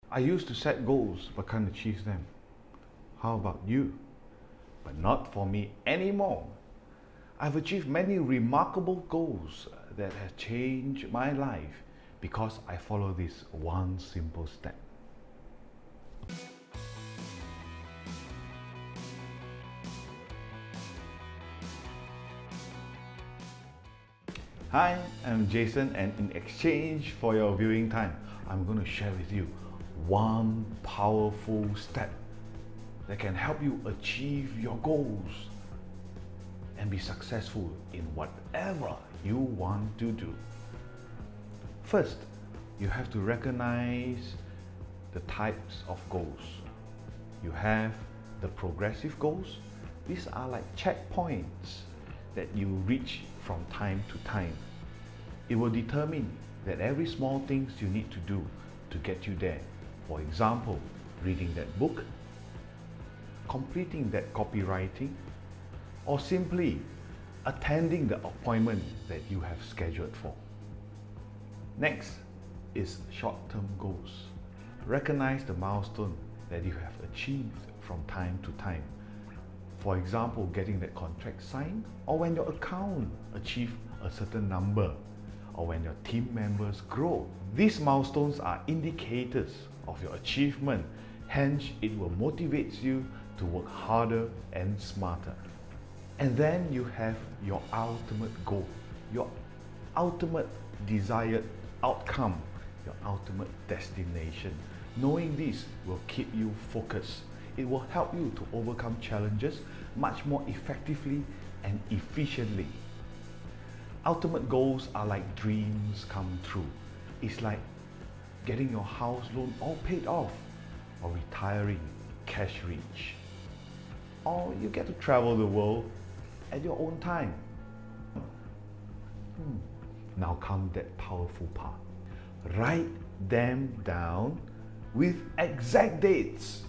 I used to set goals but can't achieve them. How about you? But not for me anymore. I've achieved many remarkable goals that have changed my life because I follow this one simple step. Hi, I'm Jason, and in exchange for your viewing time, I'm going to share with you one powerful step that can help you achieve your goals and be successful in whatever you want to do. First, you have to recognize the types of goals. You have the progressive goals. These are like checkpoints that you reach from time to time. It will determine that every small things you need to do to get you there. For example, reading that book, completing that copywriting, or simply attending the appointment that you have scheduled for. Next is short-term goals. Recognize the milestone that you have achieved from time to time. For example, getting that contract signed, or when your account achieves a certain number, or when your team members grow. These milestones are indicators of your achievement, hence it will motivate you to work harder and smarter. And then you have your ultimate goal, your ultimate desired outcome, your ultimate destination. Knowing this will keep you focused. It will help you to overcome challenges much more effectively and efficiently. Ultimate goals are like dreams come true. It's like getting your house loan all paid off, or retiring cash rich. Or you get to travel the world at your own time. Now come that powerful part. Write them down with exact dates.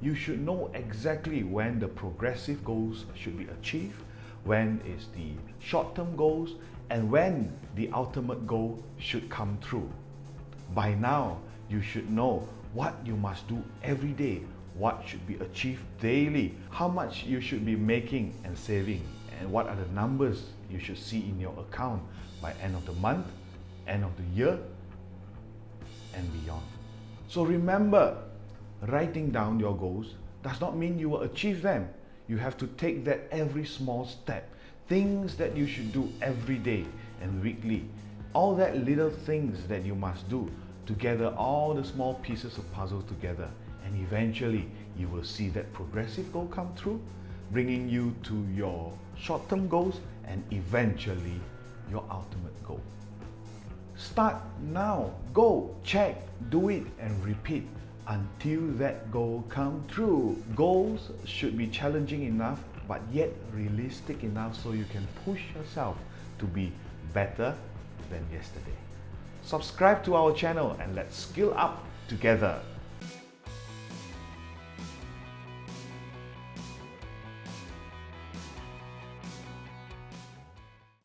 You should know exactly when the progressive goals should be achieved, when is the short-term goals, and when the ultimate goal should come true. By now, you should know what you must do every day, what should be achieved daily, how much you should be making and saving, and what are the numbers you should see in your account by end of the month, end of the year, and beyond. So remember, writing down your goals does not mean you will achieve them. You have to take that every small step, things that you should do every day and weekly, all that little things that you must do to gather all the small pieces of puzzle together, and eventually you will see that progressive goal come through, bringing you to your short-term goals and eventually your ultimate goal. Start now. Go, check, do it, and repeat until that goal comes true. Goals should be challenging enough but yet realistic enough so you can push yourself to be better than yesterday. Subscribe to our channel and let's skill up together.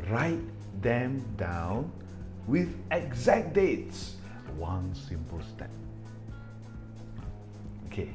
Write them down with exact dates. One simple step. Okay,